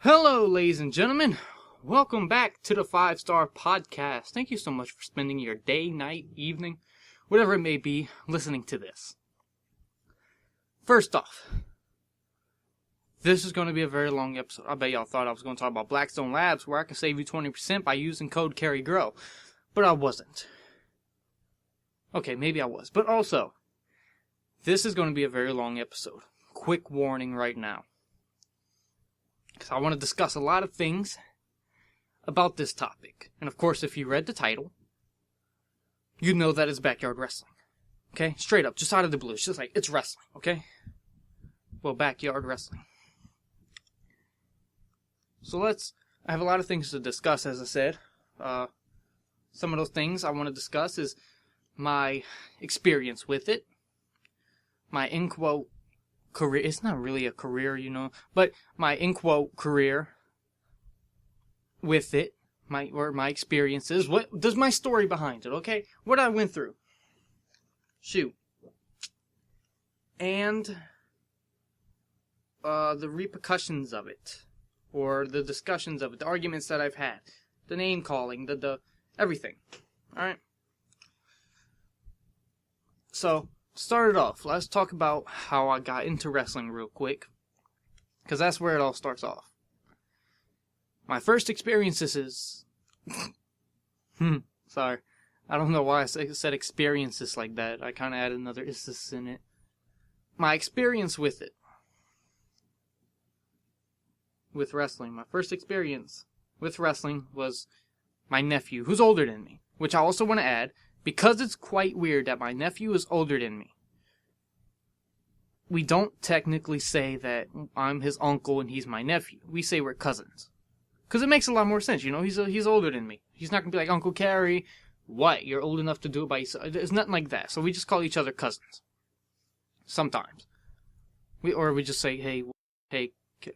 Hello, ladies and gentlemen. Welcome back to the 5-Star Podcast. Thank you so much for spending your day, night, evening, whatever it may be, listening to this. First off, this is going to be a very long episode. I bet y'all thought I was going to talk about Blackstone Labs, where I can save you 20% by using code CARRYGROW. But I wasn't. Okay, maybe I was. But also, this is going to be a very long episode. Quick warning right now. Because I want to discuss a lot of things about this topic. And of course, if you read the title, you know that it's backyard wrestling. Okay? Straight up, just out of the blue. It's just like, it's wrestling, okay? Well, backyard wrestling. So I have a lot of things to discuss, as I said. Some of those things I want to discuss is my experience with it. My, in quote, career. It's not really a career, but my, in quote, career with it. My experiences. There's my story behind it, okay? What I went through. Shoot. And the repercussions of it. Or the discussions of it. The arguments that I've had. The name calling. The everything. Alright? So, started off, let's talk about how I got into wrestling real quick. Because that's where it all starts off. My first experiences is... Sorry. I don't know why I said experiences like that. I kind of added another "is" in it. My experience with it. With wrestling. My first experience with wrestling was my nephew, who's older than me. Which I also want to add, because it's quite weird that my nephew is older than me. We don't technically say that I'm his uncle and he's my nephew. We say we're cousins. Because it makes a lot more sense, he's older than me. He's not going to be like, Uncle Carrie, what? You're old enough to do it by yourself. It's nothing like that. So we just call each other cousins. Sometimes. We just say, hey,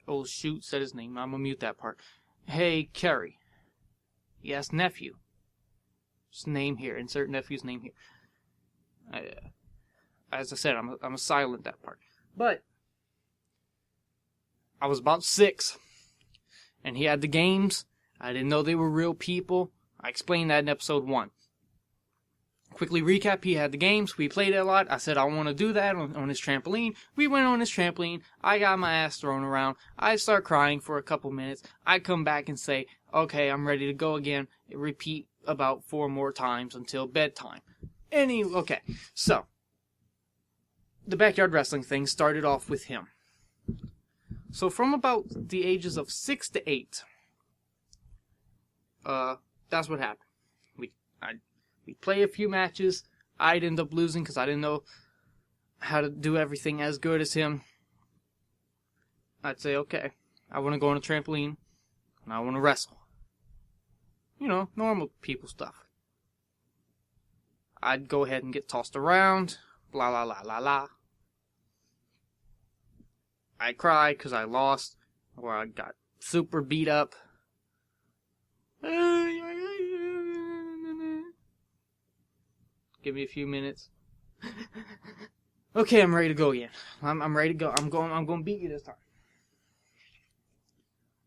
oh shoot, said his name. I'm going to mute that part. Hey, Carrie. Yes, nephew. Just name here. Insert nephew's name here. As I said, I'm a silent that part. But I was about 6, and he had the games. I didn't know they were real people. I explained that in episode 1. Quickly recap, he had the games. We played it a lot. I said I want to do that on his trampoline. We went on his trampoline. I got my ass thrown around. I start crying for a couple minutes. I come back and say, okay, I'm ready to go again. Repeat about 4 more times until bedtime. Okay, so the backyard wrestling thing started off with him. So from about the ages of 6 to 8, that's what happened. We'd play a few matches. I'd end up losing because I didn't know how to do everything as good as him. I'd say, okay, I want to go on a trampoline and I want to wrestle. Normal people stuff. I'd go ahead and get tossed around. Blah, la, la, la, la. I cry because I lost, or I got super beat up. Give me a few minutes. Okay, I'm ready to go again. I'm ready to go. I'm going to beat you this time.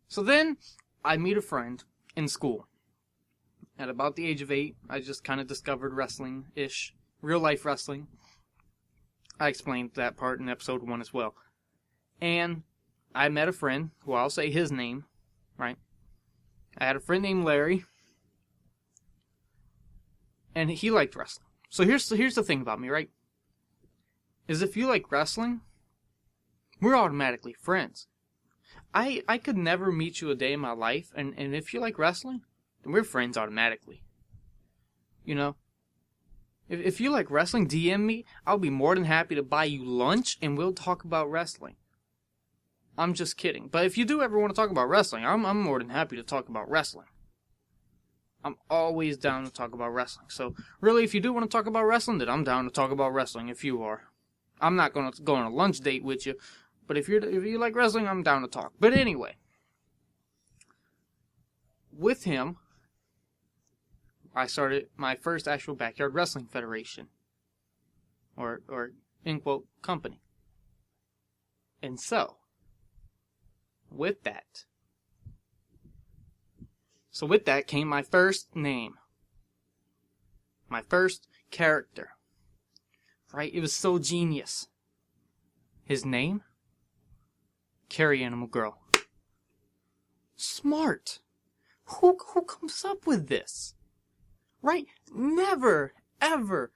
So then, I meet a friend in school. At about the age of 8, I just kind of discovered wrestling-ish. Real-life wrestling. I explained that part in episode 1 as well. And I met a friend, who I'll say his name, right? I had a friend named Larry, and he liked wrestling. So here's the thing about me, right? Is if you like wrestling, we're automatically friends. I could never meet you a day in my life, and if you like wrestling, then we're friends automatically. If you like wrestling, DM me. I'll be more than happy to buy you lunch, and we'll talk about wrestling. I'm just kidding. But if you do ever want to talk about wrestling, I'm more than happy to talk about wrestling. I'm always down to talk about wrestling. So, really, if you do want to talk about wrestling, then I'm down to talk about wrestling if you are. I'm not going to go on a lunch date with you, but if you like wrestling, I'm down to talk. But anyway, with him, I started my first actual backyard wrestling federation. Or in quote, company. And so, with that, So with that came my first name. My first character. Right? It was so genius. His name? Carrie Animal Girl. Smart. Who comes up with this? Right? Never, ever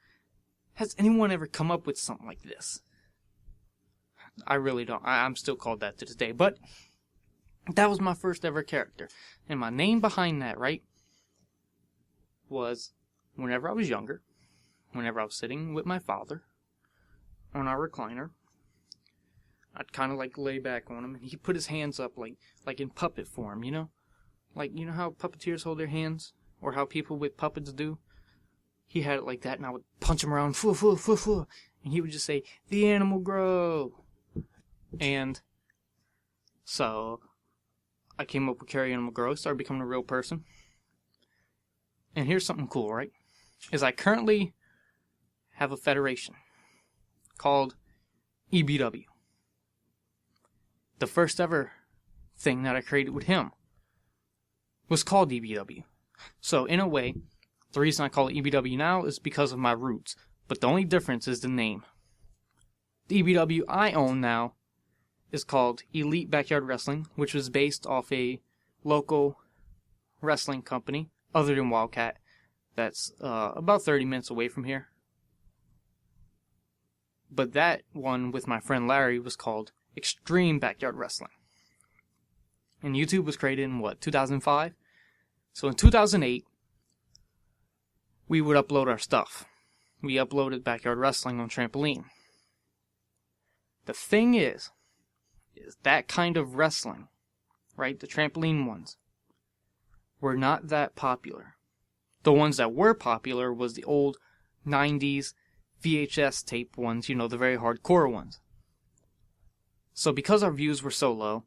has anyone ever come up with something like this. I really don't. I'm still called that to this day. But that was my first ever character. And my name behind that, right, was whenever I was younger, whenever I was sitting with my father on our recliner, I'd kind of like lay back on him, and he'd put his hands up like in puppet form, you know? Like, you know how puppeteers hold their hands? Or how people with puppets do? He had it like that, and I would punch him around, foo, foo, foo, foo, and he would just say, "The animal grow." And so I came up with Carrie Animal Grow, started becoming a real person. And here's something cool, right? Is I currently have a federation called EBW. The first ever thing that I created with him was called EBW. So in a way, the reason I call it EBW now is because of my roots. But the only difference is the name. The EBW I own now is called Elite Backyard Wrestling, which was based off a local wrestling company, other than Wildcat, that's about 30 minutes away from here. But that one with my friend Larry was called Extreme Backyard Wrestling. And YouTube was created in, 2005? So in 2008, we would upload our stuff. We uploaded Backyard Wrestling on Trampoline. The thing is that kind of wrestling, right, the trampoline ones, were not that popular. The ones that were popular was the old 90s VHS tape ones, the very hardcore ones. So because our views were so low,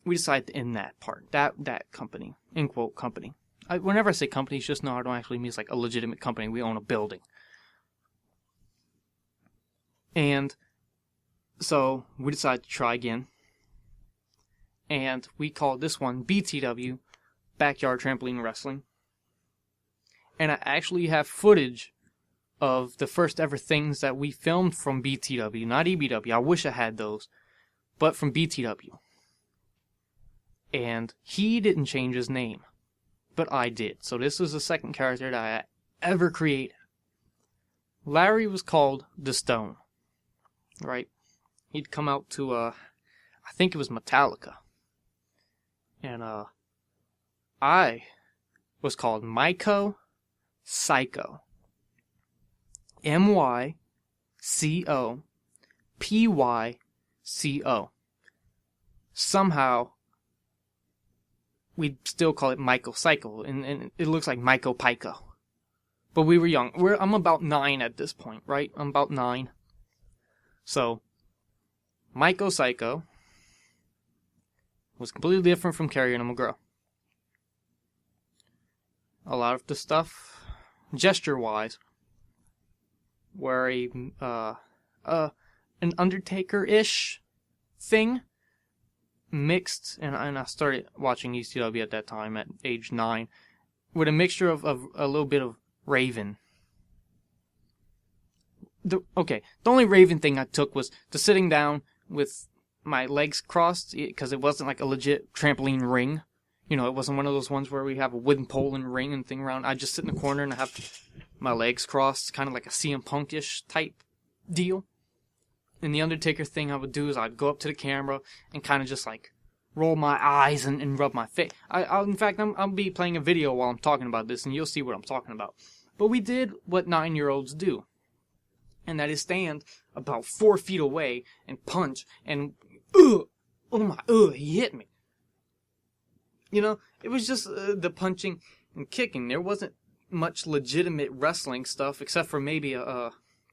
we decided to end that part, that company, in quote, company. Whenever I say company, just know I don't actually mean it's like a legitimate company. We own a building. And so we decided to try again. And we called this one BTW, Backyard Trampoline Wrestling. And I actually have footage of the first ever things that we filmed from BTW, not EBW. I wish I had those, but from BTW. And he didn't change his name, but I did. So this is the second character that I ever created. Larry was called The Stone, right? He'd come out to, I think it was Metallica. And I was called Myco Psycho. MyCopyco. Somehow, we'd still call it Michael Psycho, and it looks like Myco Pico. But we were young. I'm about 9 at this point, right? I'm about 9. So, Myco Psycho was completely different from Carrie Animal Girl. A lot of the stuff, gesture-wise, were an Undertaker-ish thing mixed, and I started watching ECW at that time at age 9, with a mixture of a little bit of Raven. The only Raven thing I took was the sitting down with my legs crossed, because it wasn't like a legit trampoline ring. It wasn't one of those ones where we have a wooden pole and ring and thing around. I just sit in the corner and I have my legs crossed, kind of like a CM Punk-ish type deal. And the Undertaker thing I would do is I'd go up to the camera and kind of just like roll my eyes and rub my face. In fact, I'll be playing a video while I'm talking about this, and you'll see what I'm talking about. But we did what 9-year-olds do, and that is stand about 4 feet away and punch, and he hit me. It was just the punching and kicking. There wasn't much legitimate wrestling stuff, except for maybe a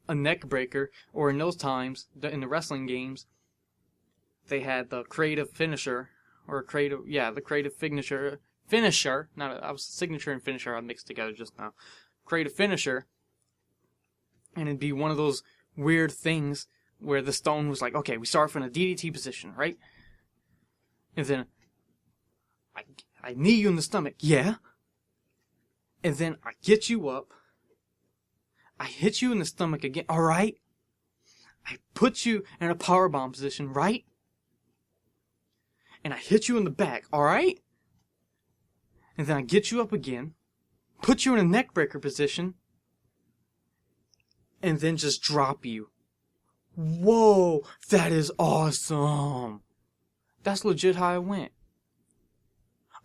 neck breaker, or in those times, in the wrestling games, they had the creative finisher, or the creative finisher, signature and finisher I mixed together just now. Creative finisher, and it'd be one of those weird things where the Stone was like, okay, we start from a DDT position, right? And then I knee you in the stomach. Yeah. And then I get you up. I hit you in the stomach again, alright? I put you in a powerbomb position, right? And I hit you in the back, alright? And then I get you up again, put you in a neck breaker position, and then just drop you. Whoa, that is awesome. That's legit how it went.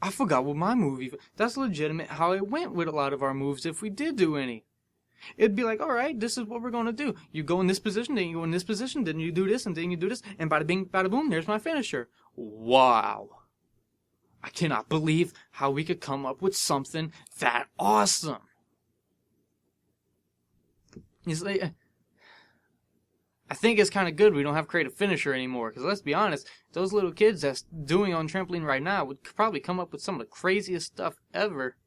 I forgot what my movie... That's legitimate how it went with a lot of our moves if we did do any. It'd be like, alright, this is what we're going to do. You go in this position, then you go in this position, then you do this, and then you do this, and bada bing, bada boom, there's my finisher. Wow. I cannot believe how we could come up with something that awesome. It's like... I think it's kind of good we don't have creative finisher anymore, because let's be honest, those little kids that's doing on trampoline right now would probably come up with some of the craziest stuff ever.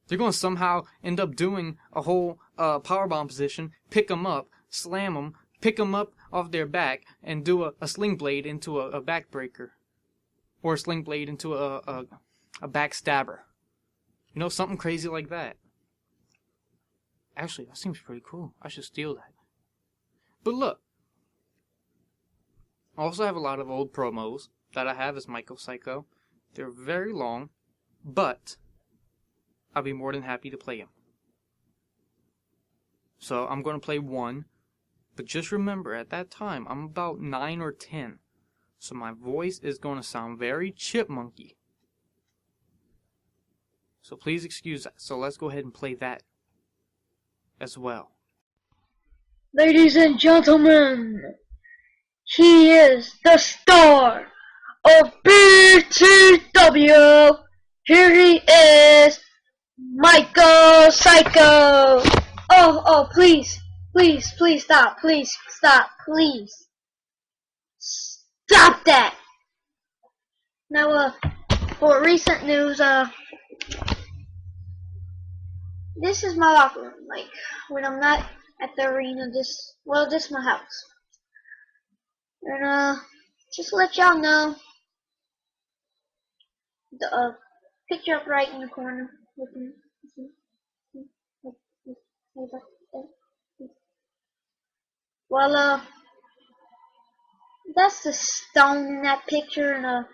They're going to somehow end up doing a whole powerbomb position, pick them up, slam them, pick them up off their back, and do a sling blade into a backbreaker. Or a sling blade into a backstabber. You know, something crazy like that. Actually, that seems pretty cool. I should steal that. But look, I also have a lot of old promos that I have as Michael Psycho. They're very long, but I'll be more than happy to play them. So I'm going to play one, but just remember, at that time, I'm about 9 or 10. So my voice is going to sound very chipmunky. So please excuse that. So let's go ahead and play that as well. Ladies and gentlemen, he is the star of BTW. Here he is, Michael Psycho. Oh, please stop, please stop, please. Stop that! Now, for recent news, this is my locker room, like, when I'm not at the arena, this is my house. And, just to let y'all know, the, picture up right in the corner. Well, that's the stone in that picture, and, all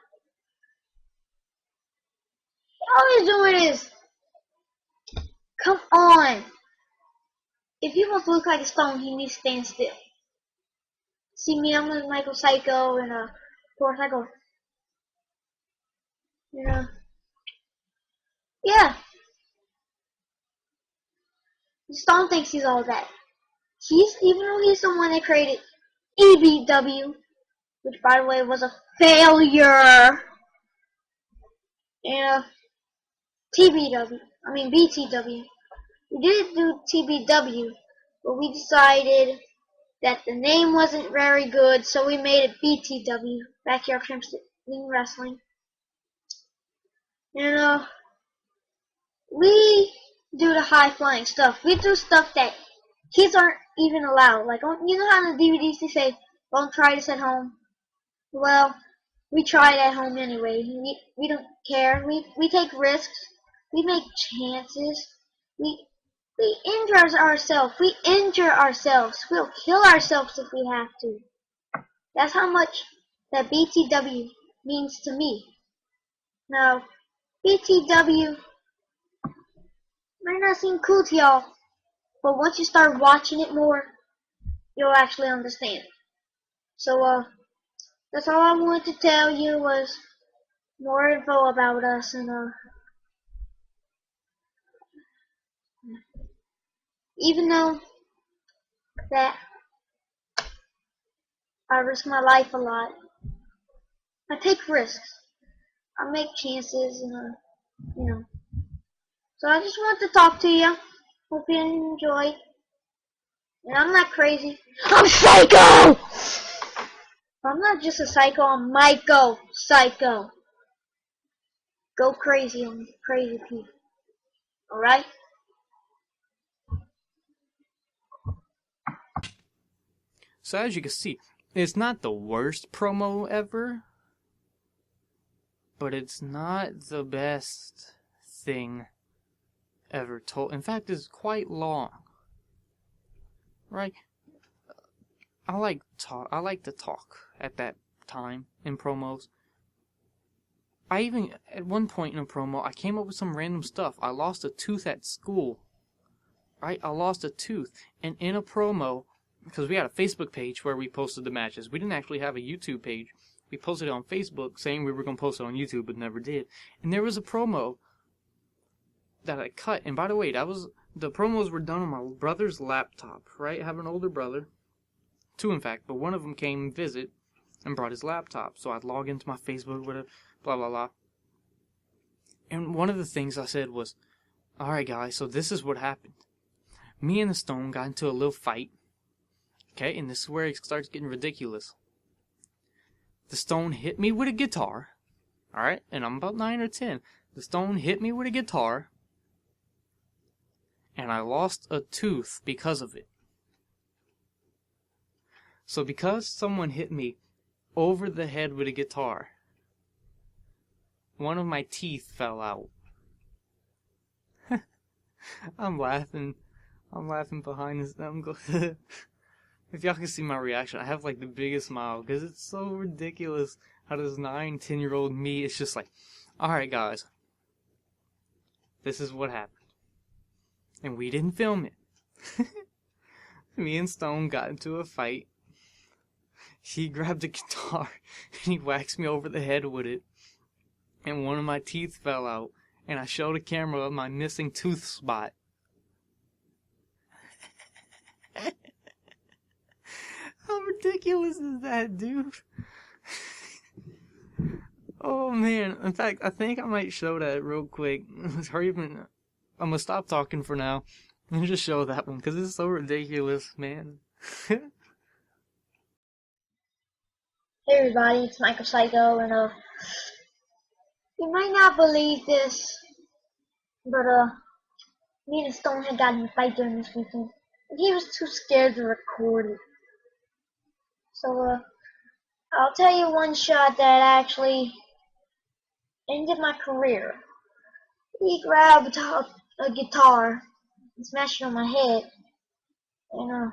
he's doing is, come on. If he wants to look like a stone, he needs to stand still. See me, I'm with Michael Psycho, and of course I go, yeah. The stone thinks he's all that. Even though he's the one that created EBW, which by the way was a failure, and BTW. We did do TBW, but we decided that the name wasn't very good, so we made it BTW, Backyard Trampoline Wrestling. And we do the high flying stuff. We do stuff that kids aren't even allowed. Like, you know how in the DVDs they say, don't try this at home? Well, we try it at home anyway. We don't care. We take risks. We make chances. We injure ourselves. We injure ourselves. We'll kill ourselves if we have to. That's how much that BTW means to me. Now, BTW might not seem cool to y'all, but once you start watching it more, you'll actually understand. So, that's all I wanted to tell you was more info about us, and, even though that I risk my life a lot, I take risks. I make chances, and, So I just want to talk to you. Hope you enjoy. And I'm not crazy. I'm psycho! I'm not just a psycho, I'm Michael Psycho. Go crazy on crazy people. Alright? So as you can see, it's not the worst promo ever, but it's not the best thing ever told. In fact, it's quite long. Right? I like to talk at that time in promos. I even, at one point in a promo, I came up with some random stuff. I lost a tooth at school. Right? I lost a tooth. And in a promo, because we had a Facebook page where we posted the matches. We didn't actually have a YouTube page. We posted it on Facebook saying we were going to post it on YouTube, but never did. And there was a promo that I cut. And by the way, the promos were done on my brother's laptop, right? I have an older brother. Two, in fact, but one of them came visit and brought his laptop. So I'd log into my Facebook, whatever, blah, blah, blah. And one of the things I said was, alright guys, so this is what happened. Me and the Stone got into a little fight. Okay, and this is where it starts getting ridiculous. The Stone hit me with a guitar. Alright, and I'm about 9 or 10. The Stone hit me with a guitar. And I lost a tooth because of it. So because someone hit me over the head with a guitar, one of my teeth fell out. I'm laughing behind this. If y'all can see my reaction, I have like the biggest smile because it's so ridiculous how this 9-10-year-old me is just like, alright guys, this is what happened. And we didn't film it. Me and Stone got into a fight. He grabbed a guitar and he waxed me over the head with it. And one of my teeth fell out. And I showed the camera my missing tooth spot. How ridiculous is that, dude? Oh man, in fact, I think I might show that real quick. I'm gonna stop talking for now and just show that one because it's so ridiculous, man. Hey everybody, it's Michael Psycho, and you might not believe this, but me and Stone had gotten in a fight during this weekend, and he was too scared to record it. So I'll tell you one shot that actually ended my career. He grabbed a guitar and smashed it on my head, and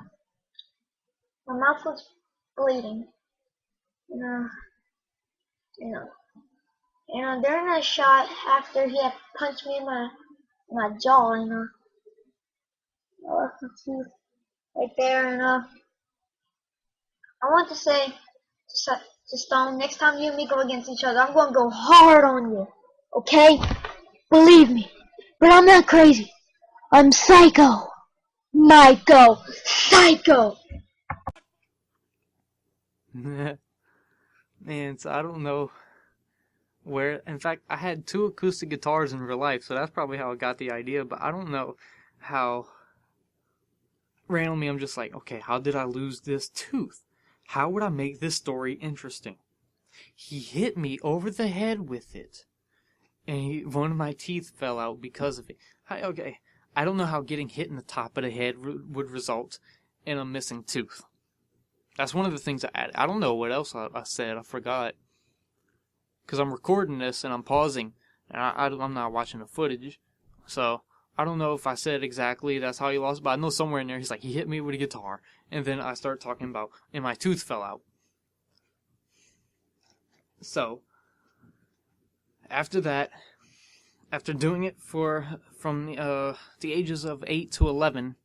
my mouth was bleeding. And during that shot, after he had punched me in my jaw, and I left my tooth right there, and I want to say to Stone, next time you and me go against each other, I'm going to go hard on you, okay? Believe me, but I'm not crazy. I'm psycho. Michael Psycho. Man, so I don't know where. In fact, I had 2 acoustic guitars in real life, so that's probably how I got the idea. But I don't know how. Randomly, I'm just like, okay, how did I lose this tooth? How would I make this story interesting? He hit me over the head with it, and one of my teeth fell out because of it. Okay, I don't know how getting hit in the top of the head would result in a missing tooth. That's one of the things I added. I don't know what else I said. I forgot. Because I'm recording this and I'm pausing. And I'm not watching the footage. So, I don't know if I said exactly that's how he lost. But I know somewhere in there he's like, he hit me with a guitar. And then I start talking about, and my tooth fell out. So, after that, after doing it from the ages of 8 to 11,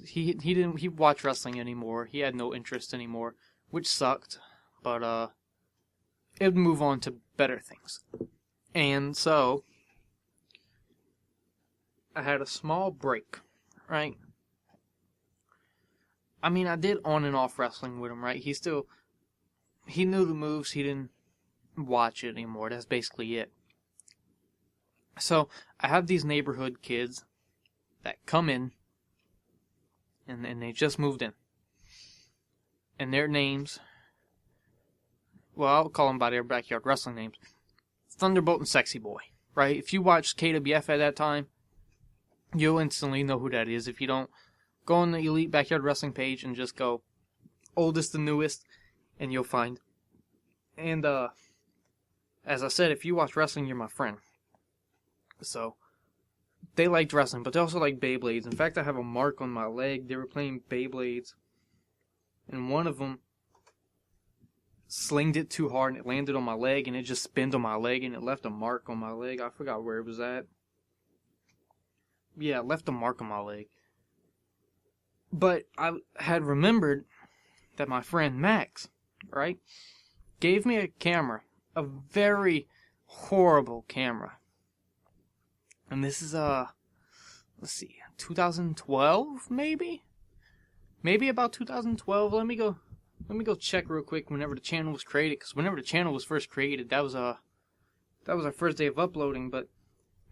he didn't watch wrestling anymore. He had no interest anymore, which sucked. But it would move on to better things. And so I had a small break, right? I mean, I did on and off wrestling with him, right? He knew the moves. He didn't watch it anymore. That's basically it. So I have these neighborhood kids that come in, and they just moved in. And their names, well, I'll call them by their backyard wrestling names. Thunderbolt and Sexy Boy, right? If you watched KWF at that time, you'll instantly know who that is. If you don't, go on the Elite Backyard Wrestling page and just go oldest to newest, and you'll find. And, as I said, if you watch wrestling, you're my friend. So, they liked wrestling, but they also liked Beyblades. In fact, I have a mark on my leg. They were playing Beyblades, and one of them slinged it too hard, and it landed on my leg, and it just spinned on my leg, and it left a mark on my leg. I forgot where it was at. Yeah, it left a mark on my leg. But I had remembered that my friend Max, right, gave me a camera, a very horrible camera. And this is, let's see, 2012, maybe? Maybe about 2012. Let me go check real quick whenever the channel was created, because whenever the channel was first created, that was our first day of uploading. But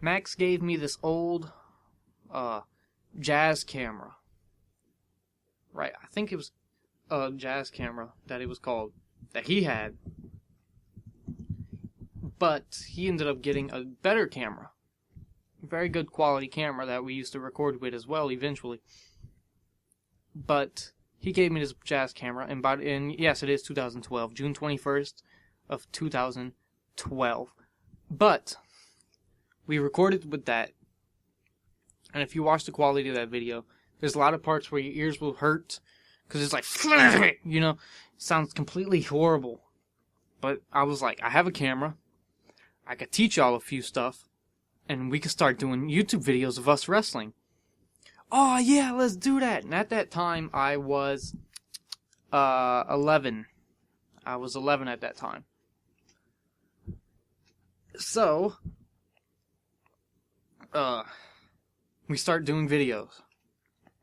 Max gave me this old jazz camera. Right, I think it was a jazz camera that it was called, that he had. But he ended up getting a better camera. Very good quality camera that we used to record with as well eventually. But he gave me this jazz camera, and yes, it is 2012, June 21st of 2012. But we recorded with that, and if you watch the quality of that video, there's a lot of parts where your ears will hurt, because it's like, you know, it sounds completely horrible. But I was like, I have a camera, I could teach y'all a few stuff, and we could start doing YouTube videos of us wrestling. Oh yeah, let's do that. And at that time, I was 11. I was 11 at that time. So, we start doing videos,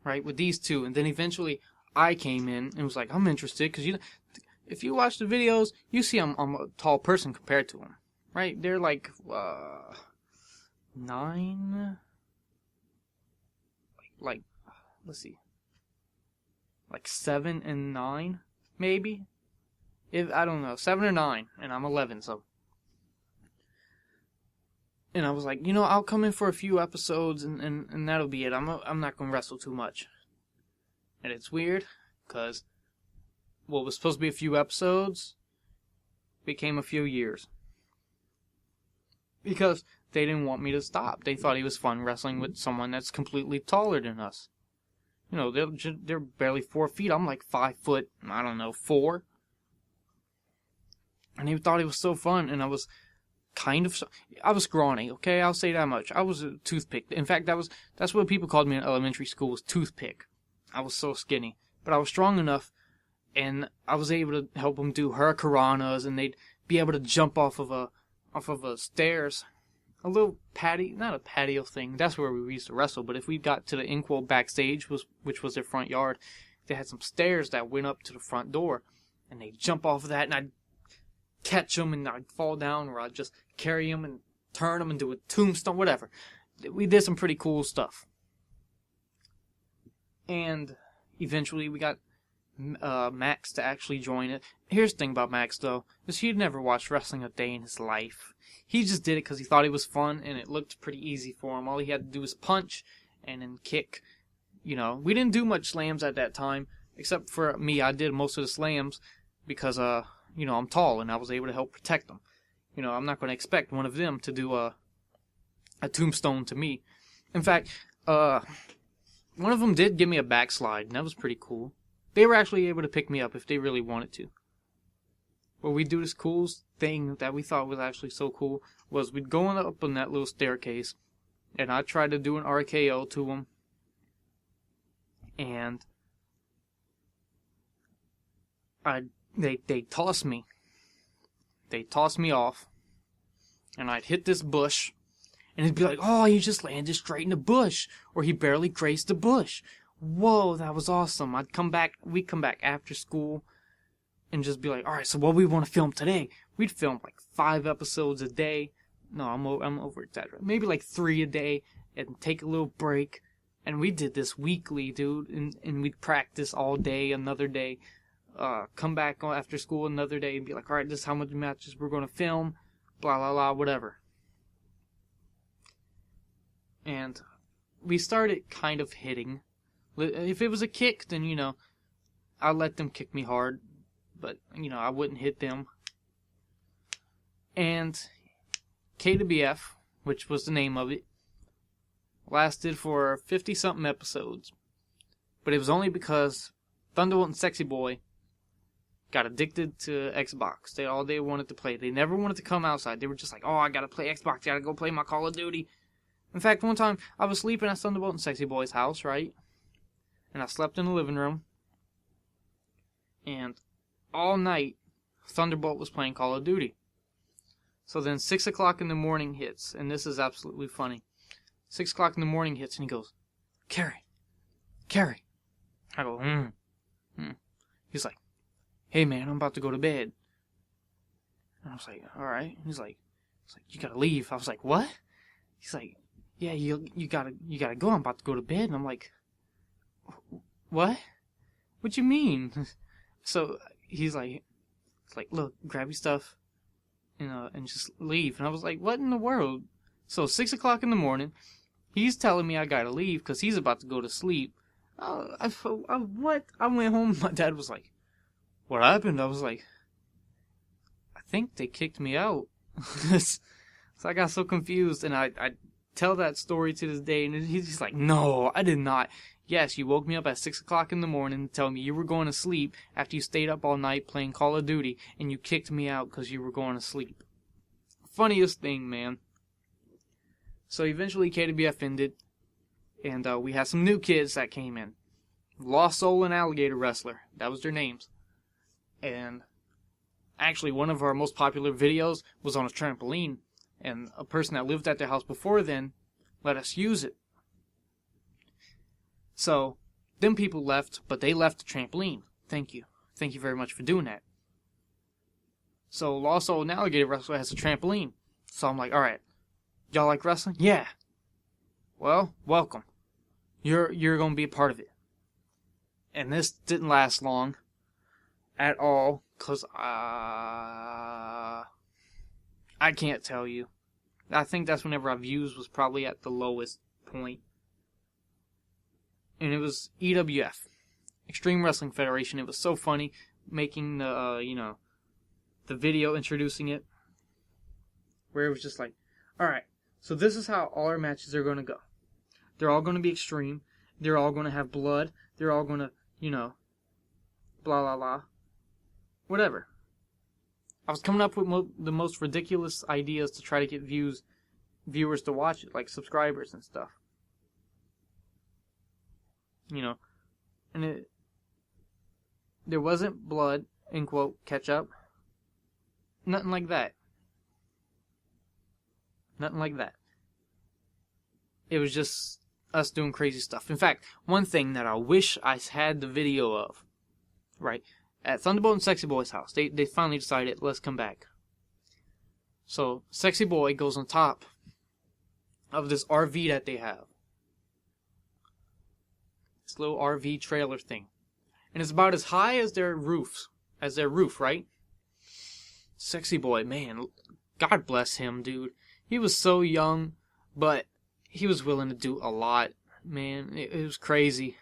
right, with these two. And then eventually, I came in and was like, I'm interested, because if you watch the videos, you see I'm a tall person compared to them, right? They're like 9, like let's see, like 7 and 9, maybe. If I don't know, 7 or 9, and I'm 11, so. And I was like, I'll come in for a few episodes, and that'll be it. I'm not gonna wrestle too much. And it's weird, because what was supposed to be a few episodes became a few years. Because they didn't want me to stop. They thought it was fun wrestling with someone that's completely taller than us. They're barely 4 feet. I'm like 5 foot, I don't know, 4. And they thought it was so fun, and I was I was scrawny, okay? I'll say that much. I was a toothpick. In fact, that's what people called me in elementary school, was toothpick. I was so skinny. But I was strong enough, and I was able to help them do hurricanranas, and they'd be able to jump off of a stairs. A little not a patio thing. That's where we used to wrestle. But if we got to the Inkwell backstage, which was their front yard, they had some stairs that went up to the front door, and they'd jump off of that, and I'd catch them, and I'd fall down, or I'd just carry them and turn them and do a tombstone, whatever. We did some pretty cool stuff. And eventually we got Max to actually join it. Here's the thing about Max, though, is he'd never watched wrestling a day in his life. He just did it because he thought it was fun, and it looked pretty easy for him. All he had to do was punch and then kick. We didn't do much slams at that time, except for me. I did most of the slams because, I'm tall, and I was able to help protect them. I'm not going to expect one of them to do a tombstone to me. In fact, one of them did give me a backslide, and that was pretty cool. They were actually able to pick me up if they really wanted to. But we do this cool thing that we thought was actually so cool, was we'd go up on that little staircase, and I'd try to do an RKO to them, and they'd toss me. They'd toss me off, and I'd hit this bush, and it'd be like, oh, he just landed straight in the bush, or he barely grazed the bush. Whoa, that was awesome. We'd come back after school, and just be like, all right, so what we want to film today? We'd film like 5 episodes a day. No, I'm over exaggerating. Maybe like 3 a day, and take a little break. And we did this weekly, dude, and we'd practice all day, another day. Come back after school another day and be like, all right, this is how much matches we're going to film, blah, blah, blah, whatever. And we started kind of hitting. If it was a kick, then, I'd let them kick me hard, but, I wouldn't hit them. And KWF, which was the name of it, lasted for 50-something episodes. But it was only because Thunderbolt and Sexy Boy got addicted to Xbox. They wanted to play. They never wanted to come outside. They were just like, oh, I gotta play Xbox. I gotta go play my Call of Duty. In fact, one time, I was sleeping at Thunderbolt and Sexy Boy's house, right? And I slept in the living room. And all night, Thunderbolt was playing Call of Duty. So then 6 o'clock in the morning hits, and this is absolutely funny. 6 o'clock in the morning hits, and he goes, Carrie. I go, He's like, hey man, I'm about to go to bed. And I was like, alright. He's like, you gotta leave. I was like, what? He's like, yeah, you gotta go. I'm about to go to bed. And I'm like, what? What you mean? So he's like, look, grab your stuff, and just leave. And I was like, what in the world? So 6 o'clock in the morning, he's telling me I gotta leave because he's about to go to sleep. What? I went home. My dad was like, what happened? I was like, I think they kicked me out. So I got so confused, and I tell that story to this day, and he's just like, no, I did not. Yes, you woke me up at 6 o'clock in the morning to tell me you were going to sleep after you stayed up all night playing Call of Duty, and you kicked me out because you were going to sleep. Funniest thing, man. So eventually KWF ended, and we had some new kids that came in. Lost Soul and Alligator Wrestler. That was their names. And actually, one of our most popular videos was on a trampoline, and a person that lived at their house before then let us use it. So, them people left, but they left the trampoline. Thank you. Thank you very much for doing that. So, Lost Soul and Alligator Wrestler has a trampoline. So I'm like, alright, y'all like wrestling? Yeah. Well, welcome. You're gonna be a part of it. And this didn't last long at all, because I can't tell you. I think that's whenever our views was probably at the lowest point. And it was EWF, Extreme Wrestling Federation. It was so funny making the video introducing it, where it was just like, alright, so this is how all our matches are going to go. They're all going to be extreme. They're all going to have blood. They're all going to, blah, blah, blah. Whatever. I was coming up with the most ridiculous ideas to try to get viewers to watch it, like subscribers and stuff. And there wasn't blood, in quote, ketchup. Nothing like that. Nothing like that. It was just us doing crazy stuff. In fact, one thing that I wish I had the video of, right, at Thunderbolt and Sexy Boy's house, they finally decided, let's come back. So, Sexy Boy goes on top of this RV that they have. This little RV trailer thing. And it's about as high as their roof, right? Sexy Boy, man, God bless him, dude. He was so young, but he was willing to do a lot, man. It was crazy.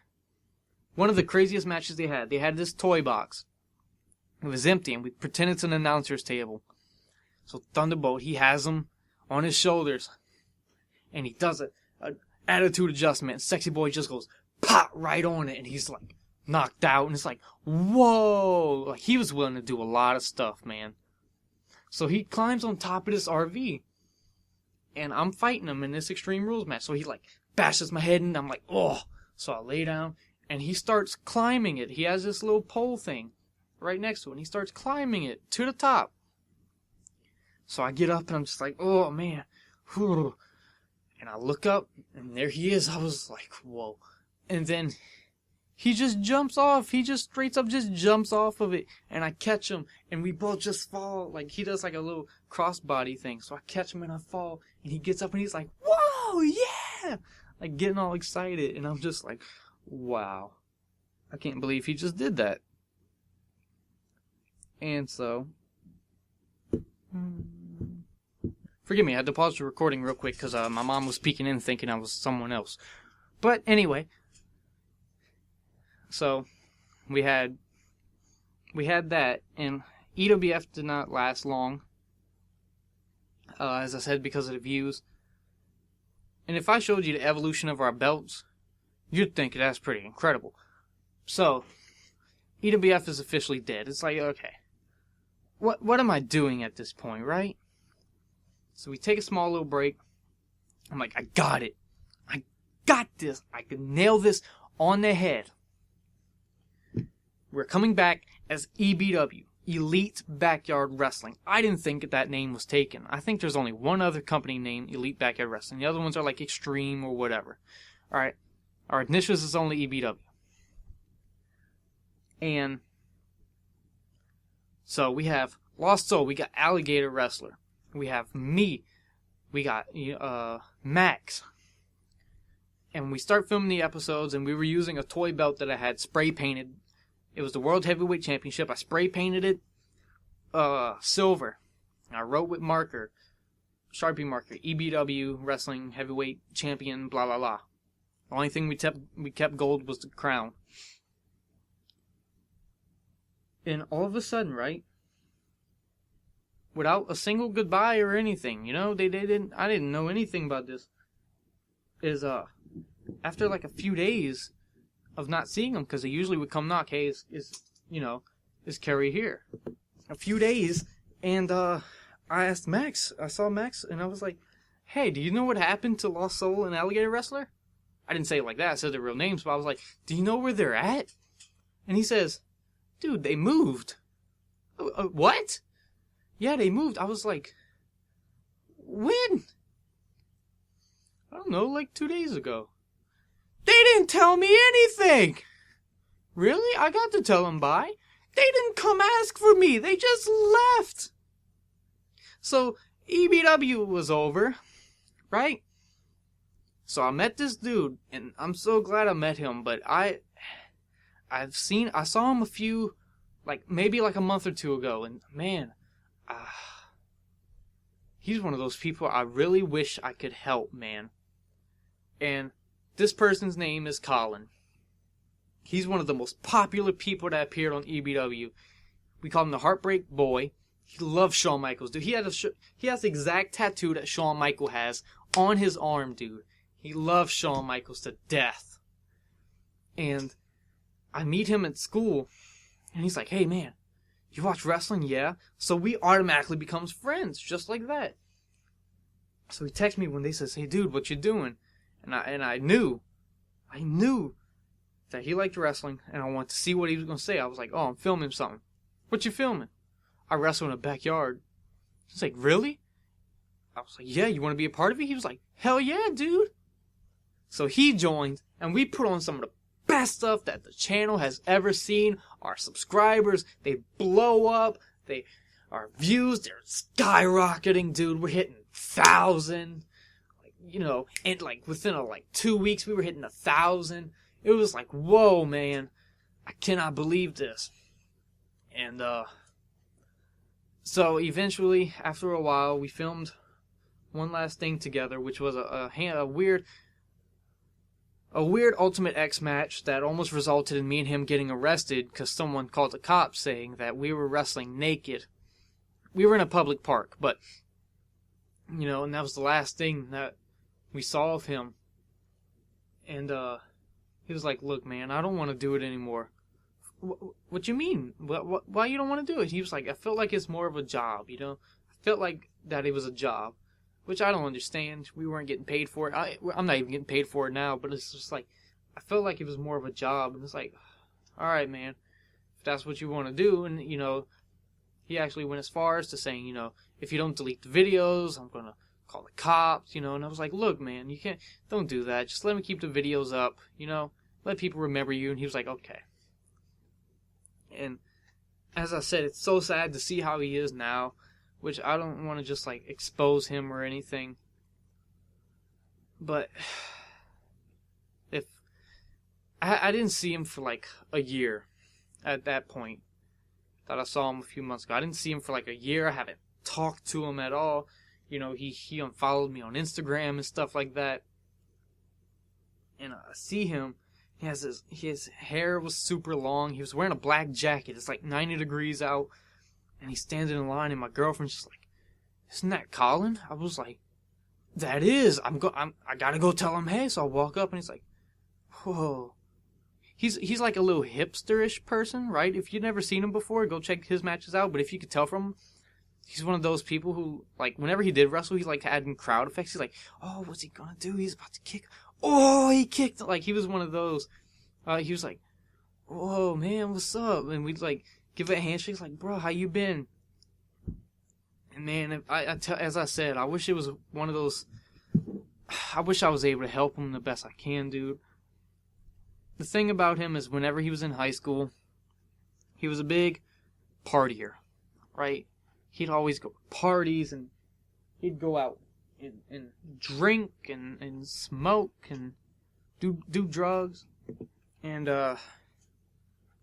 One of the craziest matches they had this toy box. It was empty, and we pretended it's an announcer's table. So Thunderbolt, he has him on his shoulders, and he does an attitude adjustment. Sexy Boy just goes pop right on it, and he's like knocked out, and it's like, whoa! Like, he was willing to do a lot of stuff, man. So he climbs on top of this RV, and I'm fighting him in this Extreme Rules match. So he like bashes my head, and I'm like, oh! So I lay down, and he starts climbing it. He has this little pole thing right next to it, and he starts climbing it to the top. So I get up, and I'm just like, oh man, whew. And I look up, and there he is. I was like, whoa. And then he just jumps off. He just straight up just jumps off of it. And I catch him, and we both just fall. Like, he does like a little crossbody thing. So I catch him, and I fall. And he gets up, and he's like, whoa, yeah! Like, getting all excited. And I'm just like, wow. I can't believe he just did that. And so, forgive me, I had to pause the recording real quick because my mom was peeking in thinking I was someone else. But anyway, so we had that, and EWF did not last long, as I said, because of the views. And if I showed you the evolution of our belts, you'd think that's pretty incredible. So, EWF is officially dead. It's like, okay, what am I doing at this point, right? So we take a small little break. I'm like, I got it. I got this. I can nail this on the head. We're coming back as EBW, Elite Backyard Wrestling. I didn't think that name was taken. I think there's only one other company named Elite Backyard Wrestling. The other ones are like Extreme or whatever. Alright, our initials is only EBW. And so we have Lost Soul, we got Alligator Wrestler. We have me. We got Max. And we start filming the episodes, and we were using a toy belt that I had spray painted. It was the World Heavyweight Championship. I spray painted it silver. And I wrote with marker, Sharpie marker, EBW Wrestling Heavyweight Champion, blah, blah, blah. The only thing we kept gold was the crown. And all of a sudden, right, without a single goodbye or anything, you know, I didn't know anything about this, is, after like a few days of not seeing him, because they usually would come knock, hey, is Kerry here? A few days, and, I asked Max, I saw Max, and I was like, hey, do you know what happened to Lost Soul and Alligator Wrestler? I didn't say it like that, I said their real names, but I was like, do you know where they're at? And he says, dude, they moved. What? Yeah, they moved. I was like, when? I don't know, like 2 days ago. They didn't tell me anything! Really? I got to tell them bye. They didn't come ask for me. They just left. So, EBW was over, right? So I met this dude, and I'm so glad I met him, but I saw him a few, maybe a month or two ago, and man, he's one of those people I really wish I could help, man. And this person's name is Colin. He's one of the most popular people that appeared on EBW. We call him the Heartbreak Boy. He loves Shawn Michaels, dude. He has the exact tattoo that Shawn Michaels has on his arm, dude. He loves Shawn Michaels to death. And I meet him at school, and he's like, hey, man, you watch wrestling? Yeah. So we automatically becomes friends, just like that. So he texts me one day, says, hey, dude, what you doing? And I knew that he liked wrestling, and I wanted to see what he was going to say. I was like, oh, I'm filming something. What you filming? I wrestle in a backyard. He's like, really? I was like, yeah, you want to be a part of it? He was like, hell yeah, dude. So he joined, and we put on some of the best stuff that the channel has ever seen. Our subscribers, they blow up. Our views, they're skyrocketing, dude. We're hitting 1,000. And within 2 weeks, we were hitting 1,000. It was like, whoa, man. I cannot believe this. And, so eventually, after a while, we filmed one last thing together, which was a weird Ultimate X match that almost resulted in me and him getting arrested because someone called the cops saying that we were wrestling naked. We were in a public park, but, and that was the last thing that we saw of him. And, he was like, look, man, I don't want to do it anymore. What you mean? Why you don't want to do it? He was like, I felt like it's more of a job, I felt like that it was a job, which I don't understand. We weren't getting paid for it. I'm not even getting paid for it now, but it's just like, I felt like it was more of a job, and it's like, all right, man, if that's what you want to do. And, he actually went as far as to saying, if you don't delete the videos, I'm going to call the cops, and I was like, look, man, don't do that. Just let me keep the videos up, let people remember you. And he was like, okay. And as I said, it's so sad to see how he is now, which I don't want to just expose him or anything. But if I didn't see him for a year at that point that I saw him a few months ago. I didn't see him for a year. I haven't talked to him at all. He unfollowed me on Instagram and stuff like that. And I see him. His hair was super long. He was wearing a black jacket. It's 90 degrees out. And he's standing in line, and my girlfriend's just like, isn't that Colin? I was like, that is, I gotta go tell him, hey. So I walk up and he's like, whoa. He's like a little hipsterish person, right? If you've never seen him before, go check his matches out. But if you could tell from him, he's one of those people who, like, whenever he did wrestle, he's like adding crowd effects. He's like, oh, what's he gonna do? He's about to kick. Oh, he kicked. Like, he was one of those. He was like, whoa, man, what's up? And we'd like give it a handshake. He's like, bro, how you been? And man, as I said, I wish it was one of those. I wish I was able to help him the best I can, dude. The thing about him is, whenever he was in high school, he was a big partier, right? He'd always go to parties, and he'd go out and drink and smoke and do drugs. And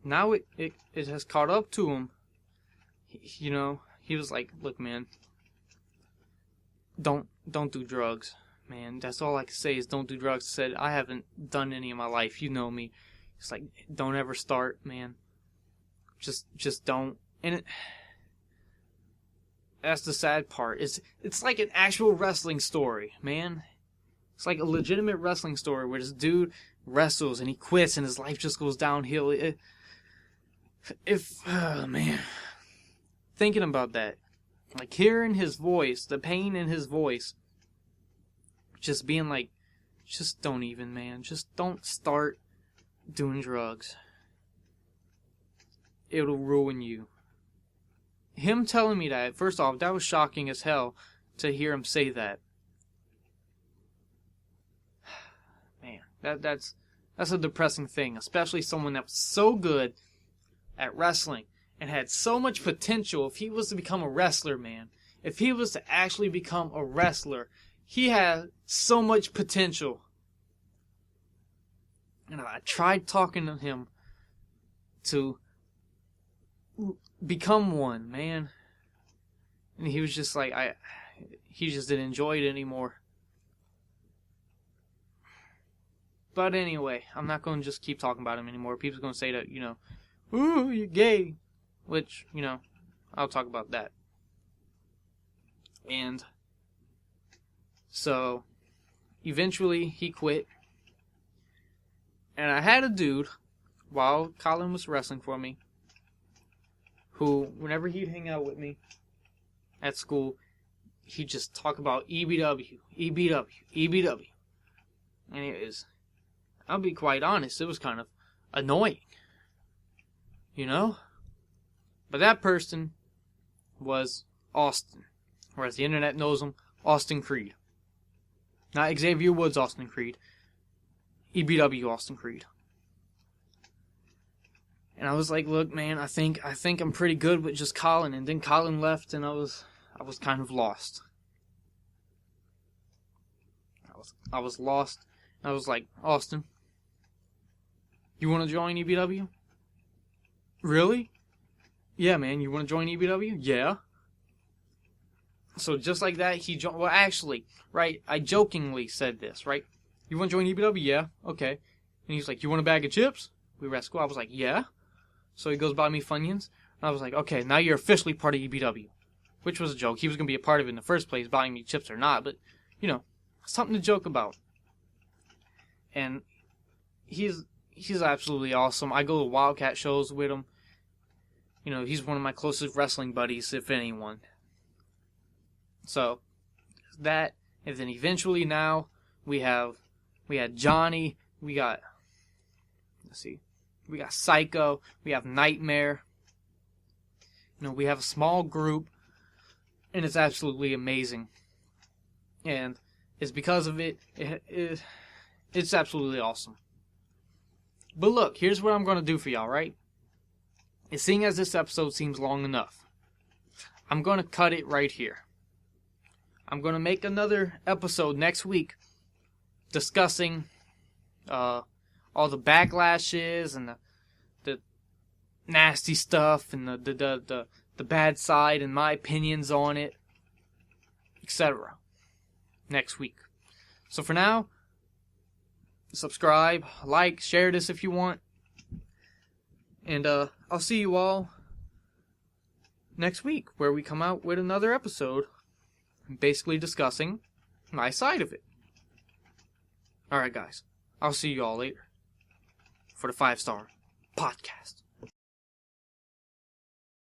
now it has caught up to him. He was like, look, man, don't do drugs, man. That's all I can say is don't do drugs. I said, I haven't done any in my life. You know me. It's like, don't ever start, man. Just don't. And that's the sad part. It's like an actual wrestling story, man. It's like a legitimate wrestling story where this dude wrestles and he quits and his life just goes downhill. Man, thinking about that, like hearing his voice, the pain in his voice, just being like, just don't even, man. Just don't start doing drugs. It'll ruin you. Him telling me that, first off, that was shocking as hell to hear him say that. Man, that's a depressing thing, especially someone that was so good at wrestling and had so much potential. If he was to become a wrestler, man, if he was to actually become a wrestler, he had so much potential. And I tried talking to him to become one, man. And he was just like, he just didn't enjoy it anymore. But anyway, I'm not going to just keep talking about him anymore. People's going to say that, ooh, you're gay. Which, I'll talk about that. And so, eventually, he quit. And I had a dude, while Colin was wrestling for me, who, whenever he'd hang out with me at school, he'd just talk about EBW, EBW, EBW. And it was, I'll be quite honest, it was kind of annoying. But that person was Austin. Or as the internet knows him, Austin Creed. Not Xavier Woods Austin Creed. EBW Austin Creed. And I was like, look, man, I think I'm pretty good with just Colin. And then Colin left, and I was kind of lost. I was lost. I was like, Austin, you want to join EBW? Really? Yeah, man, you want to join EBW? Yeah. So just like that, he joined. Well, actually, right, I jokingly said this, right? You want to join EBW? Yeah. Okay. And he's like, you want a bag of chips? We were at school. I was like, yeah. So he goes buy me Funyuns. And I was like, okay, now you're officially part of EBW. Which was a joke. He was going to be a part of it in the first place, buying me chips or not. But, something to joke about. And he's absolutely awesome. I go to Wildcat shows with him. He's one of my closest wrestling buddies, if anyone. So, that, and then eventually now, we had Johnny, we got Psycho, we have Nightmare. We have a small group, and it's absolutely amazing. And it's because of it's absolutely awesome. But look, here's what I'm going to do for y'all, right? And seeing as this episode seems long enough, I'm going to cut it right here. I'm going to make another episode next week discussing all the backlashes and the nasty stuff and the bad side and my opinions on it, etc. next week. So for now, subscribe, like, share this if you want. And I'll see you all next week, where we come out with another episode basically discussing my side of it. Alright, guys. I'll see you all later for the 5 Star Podcast.